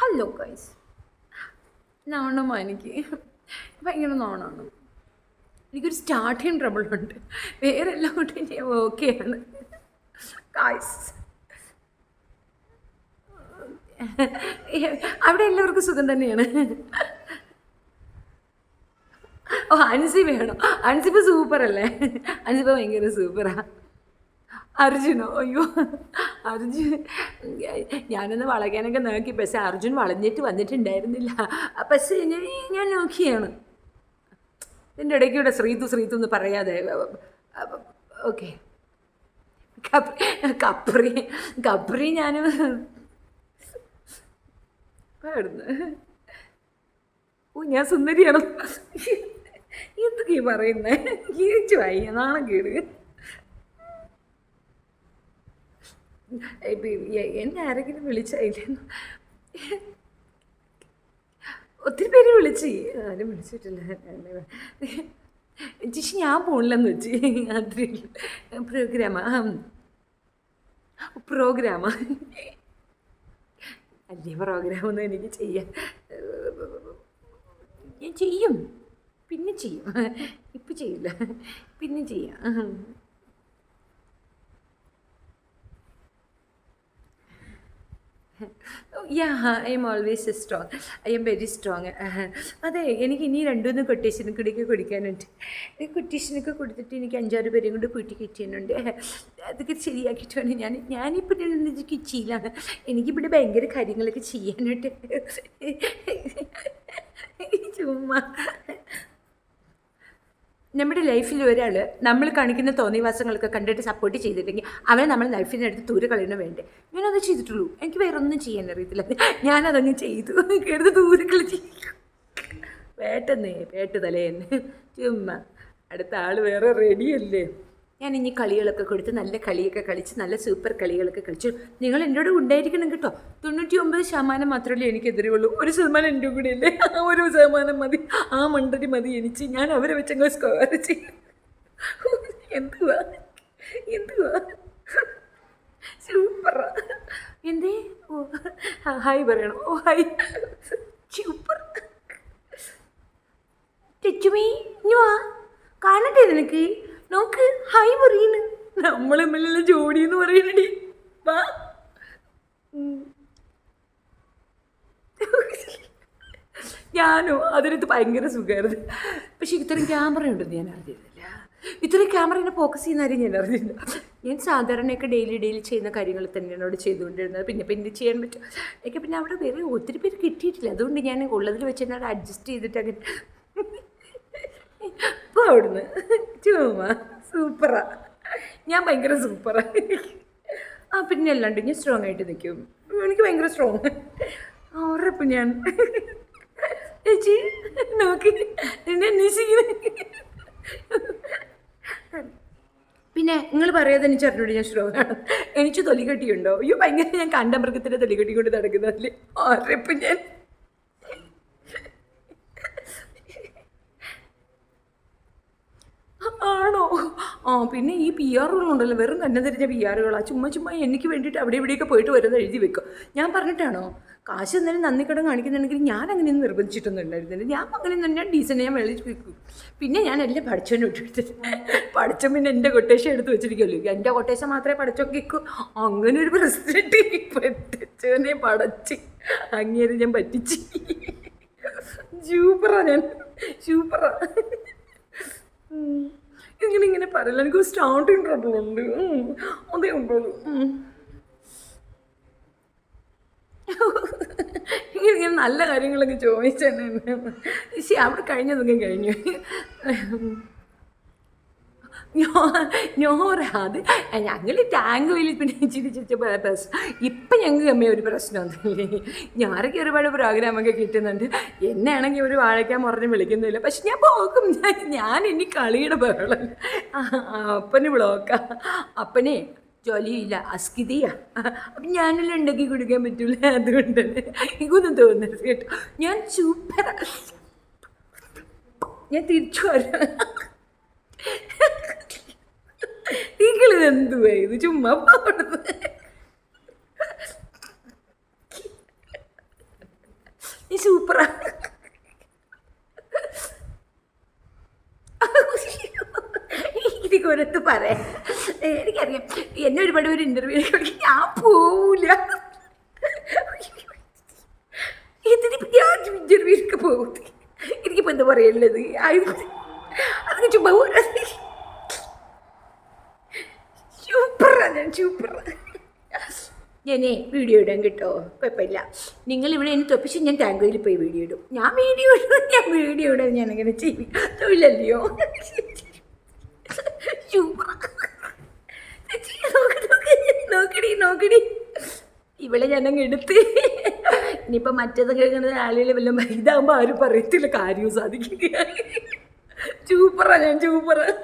Hello guys, നാണമാണ് എനിക്ക്. ഭയങ്കര നാണമാണ്. എനിക്കൊരു സ്റ്റാർട്ടിങ് ട്രബിളുണ്ട്. വേറെ എല്ലാം കൊണ്ട് ഞാൻ ഓക്കെയാണ് ഗൈസ്. അവിടെ എല്ലാവർക്കും സുഖം തന്നെയാണ്. ഓ, അൻസി വേണം. അൻസിപ്പ് സൂപ്പർ അല്ലേ? അൻസിപ്പ ഭയങ്കര സൂപ്പറാ. അർജുനോ? അയ്യോ, അർജുൻ ഞാനൊന്ന് വളയ്ക്കാനൊക്കെ നോക്കി, പക്ഷെ അർജുൻ വളഞ്ഞിട്ട് വന്നിട്ടുണ്ടായിരുന്നില്ല. പക്ഷേ ഞാൻ നോക്കിയാണ്. ഇതിൻ്റെ ഇടയ്ക്ക് ഇവിടെ ശ്രീതു ശ്രീതു എന്ന് പറയാതെ. ഓക്കെ, കപ്രി കപ്രി ഞാൻ ഓ, ഞാൻ സുന്ദരിയാണോ? എന്തൊക്കെയാ പറയുന്നേ? ജീവിച്ചു വയ്യ, നാണം കേട്. എന്നെ ആരെങ്കിലും വിളിച്ചായില്ലെന്ന്? ഒത്തിരി പേര് വിളിച്ച്, ആരും വിളിച്ചിട്ടില്ല. ചേച്ചി ഞാൻ പോണില്ലെന്ന് വെച്ച്. അത്രയും പ്രോഗ്രാമാ വലിയ പ്രോഗ്രാമൊന്നും എനിക്ക് ചെയ്യാൻ ഞാൻ ചെയ്യും, പിന്നെ ചെയ്യും. ഇപ്പം ചെയ്യില്ല, പിന്നെ ചെയ്യാം. Ya, I am always strong. I am very strong. അതെ, എനിക്ക് ഇനി രണ്ടുമൂന്ന് കൊട്ടേഷൻ കൂടിയൊക്കെ കൊടുക്കാനുണ്ട്. ഈ കൊട്ടേഷനൊക്കെ കൊടുത്തിട്ട് എനിക്ക് 5-6 പേരെയും കൊണ്ട് വീട്ടിൽ കിട്ടിയുന്നുണ്ട്. അതൊക്കെ ശരിയാക്കിയിട്ട് വേണം ഞാനിപ്പോൾ കിച്ചിയിലാണ്. എനിക്കിവിടെ ഭയങ്കര കാര്യങ്ങളൊക്കെ ചെയ്യാനായിട്ട്. ചുമ്മാ നമ്മുടെ ലൈഫിൽ ഒരാൾ നമ്മൾ കാണിക്കുന്ന തോന്നിവാസങ്ങളൊക്കെ കണ്ടിട്ട് സപ്പോർട്ട് ചെയ്തിട്ടുണ്ടെങ്കിൽ അവനെ നമ്മൾ ലൈഫിനടുത്ത് ദൂരെ കളയണ വേണ്ടേ. ഞാനത് ചെയ്തിട്ടുള്ളൂ. എനിക്ക് വേറെ ഒന്നും ചെയ്യാൻ അറിയത്തില്ല. ഞാനതങ്ങ് ചെയ്തു. കേടുത്ത് ദൂരെ കളിച്ച് പേട്ട് തലേന്ന്. ചുമ്മാ അടുത്ത ആൾ വേറെ റെഡിയല്ലേ. ഞാൻ ഇനി കളികളൊക്കെ കൊടുത്ത് നല്ല കളിയൊക്കെ കളിച്ച് നല്ല സൂപ്പർ കളികളൊക്കെ കളിച്ചു. നിങ്ങൾ എൻ്റെ കൂടെ ഉണ്ടായിരിക്കണം കേട്ടോ. 99% മാത്രമല്ലേ എനിക്കെതിരെ ഉള്ളൂ. 1% എൻ്റെ കൂടെ അല്ലേ. ആ 1% മതി, ആ മണ്ടരി മതി എനിക്ക്. ഞാൻ അവരെ വെച്ചങ്ങ് സ്കോർ ചെയ്യും. എന്തുവാ സൂപ്പറാ. എന്തേ? ഓ, ഹായ് പറയണം. ഓ, ഹായ്, സൂപ്പർ. തെച്ചുമീ ഇനി വാ, കാണട്ടെ നിനക്ക്. നോക്ക്, ഹായ് പറയുന്നു. നമ്മൾ തമ്മിലുള്ള ജോഡി എന്ന് പറയണടി. വാ. ഞാനോ അതിനകത്ത് ഭയങ്കര സുഖമായിരുന്നു. പക്ഷെ ഇത്രയും ക്യാമറ ഉണ്ടെന്ന് ഞാൻ അറിഞ്ഞിരുന്നില്ല. ഇത്രയും ക്യാമറേനെ ഫോക്കസ് ചെയ്യുന്ന കാര്യം ഞാൻ അറിഞ്ഞില്ല. ഞാൻ സാധാരണയൊക്കെ ഡെയിലി ചെയ്യുന്ന കാര്യങ്ങൾ തന്നെയാണ് അവിടെ ചെയ്തുകൊണ്ടിരുന്നത്. പിന്നെ ചെയ്യാൻ പറ്റും എനിക്ക്. പിന്നെ അവിടെ വേറെ ഒത്തിരി പേര് കിട്ടിയിട്ടില്ല. അതുകൊണ്ട് ഞാൻ ഉള്ളതിൽ വെച്ച് തന്നെ അഡ്ജസ്റ്റ് ചെയ്തിട്ട് അങ്ങനെ ഇപ്പോൾ അവിടുന്ന് ചുമ്മാ സൂപ്പറാ. ഞാൻ ഭയങ്കര സൂപ്പറാ. ആ, പിന്നെ അല്ലാണ്ട് ഞാൻ സ്ട്രോങ് ആയിട്ട് നിൽക്കും. എനിക്ക് ഭയങ്കര സ്ട്രോങ് ഉറപ്പ്. ഞാൻ ചേച്ചി നോക്കി എന്നെ അന്വേഷിക്കുന്നത്. പിന്നെ നിങ്ങൾ പറയാതെ എനിക്ക് അറിഞ്ഞൂടെ ഞാൻ സ്ട്രോങ് ആണ്. എനിക്ക് തൊലികെട്ടിയുണ്ടോ? അയ്യോ, ഭയങ്കര. ഞാൻ കണ്ട മൃഗത്തിൻ്റെ തൊലികെട്ടി കൊണ്ട് നടക്കുന്നതല്ലേ. ഉറപ്പ് ഞാൻ. ആണോ? ആ, പിന്നെ ഈ പി ആറുകളുണ്ടല്ലോ, വെറും കണ്ണം തിരിഞ്ഞ പി ആറുകളാണ്. ചുമ്മാ എനിക്ക് വേണ്ടിയിട്ട് അവിടെ ഇവിടെയൊക്കെ പോയിട്ട് വരുന്നത് എഴുതി വെക്കും. ഞാൻ പറഞ്ഞിട്ടാണോ? കാശ് എന്നാലും നന്ദിക്കടം കാണിക്കുന്നുണ്ടെങ്കിൽ ഞാൻ അങ്ങനെയൊന്നും നിർബന്ധിച്ചിട്ടൊന്നും ഉണ്ടായിരുന്നില്ല. ഞാൻ അങ്ങനെ തന്നെ ഡീസൻ്റ് ഞാൻ വെളിച്ച് വെക്കും. പിന്നെ ഞാൻ എല്ലാം പഠിച്ചവനെ വിട്ടിട്ട് പഠിച്ച പിന്നെ എൻ്റെ കൊട്ടേഷൻ എടുത്ത് വെച്ചിരിക്കുമല്ലോ. എൻ്റെ കൊട്ടേഷൻ മാത്രമേ പഠിച്ചൊക്കെ വെക്കൂ. അങ്ങനെ ഒരു പ്രശ്നമായിട്ട് പഠിച്ചവനെ പടച്ച് അങ്ങനെ ഞാൻ പറ്റിച്ച്. സൂപ്പറാ, ഞാൻ സൂപ്പറാ. ഇങ്ങനെ പറയില്ല. എനിക്ക് സ്റ്റാർട്ടിങ് ട്രബിളുണ്ട്. അതേ ഉണ്ടുള്ളൂ. ഇങ്ങനെ നല്ല കാര്യങ്ങളൊക്കെ ചോദിച്ചെന്നെ. ശരി, അവിടെ കഴിഞ്ഞതൊക്കെ കഴിഞ്ഞു. അത് ഞങ്ങൾ ടാങ്ക് വലിൽ പിന്നെ ചിരിച്ചപ്പോൾ പ്രശ്നം. ഇപ്പം ഞങ്ങൾക്ക് അമ്മ ഒരു പ്രശ്നമൊന്നുമില്ലേ. ഞാനൊക്കെ ഒരുപാട് പ്രോഗ്രാമൊക്കെ കിട്ടുന്നുണ്ട്. എന്നെ ആണെങ്കിൽ ഒരു വാഴയ്ക്കാൻ പറഞ്ഞ് വിളിക്കുന്നില്ല. പക്ഷെ ഞാൻ പോകും. ഞാൻ ഇനി കളിയുടെ ബഹളം. അപ്പന് ബ്ലോക്കാ. അപ്പനെ ജോലിയില്ല, അസ്കിതയാ. അപ്പം ഞാനെല്ലാം ഉണ്ടാക്കി കൊടുക്കാൻ പറ്റൂല. അതുകൊണ്ട് എനിക്കൊന്നും തോന്നരുത് കേട്ടോ. ഞാൻ സൂപ്പർ. ഞാൻ തിരിച്ചു വരാം. നിങ്ങളിതെന്തുവാ ഇത്? ചുമ്മാ പാടുന്നത്. നീ സൂപ്പറാ. എനിക്കൊരത്ത് പറയാം, എനിക്കറിയാം എന്നെ ഒരുപാട് പേര് ഇൻ്റർവ്യൂ ഞാൻ പോവില്ല. എന്തിനിപ്പോൾ ഞാൻ ഇൻ്റർവ്യൂക്ക് പോകും? എനിക്കിപ്പോൾ എന്താ പറയുള്ളത്? അത് ചുമ്മാ സൂപ്പറാണ്, ഞാൻ സൂപ്പറാണ്. ഞാനേ വീഡിയോ ഇടാൻ കേട്ടോ, കുഴപ്പമില്ല. നിങ്ങളിവിടെ എനിക്ക് തൊപ്പിച്ച് ഞാൻ ടാങ്കോയിൽ പോയി വീഡിയോ ഇടും. ഞാൻ വീഡിയോ ഇടാൻ ഞാനങ്ങനെ ചെയ്യും, തൊഴിലല്ലയോ? നോക്കടി ഇവളെ ഞാനങ്ങ് എടുത്ത്. ഇനിയിപ്പോൾ മറ്റേതൊക്കെ ഇങ്ങനെ ആളുകൾ വല്ലതും ഇതാകുമ്പോൾ ആരും പറയത്തില്ല, കാര്യവും സാധിക്കുക. സൂപ്പറാണ്, ഞാൻ സൂപ്പറാണ്.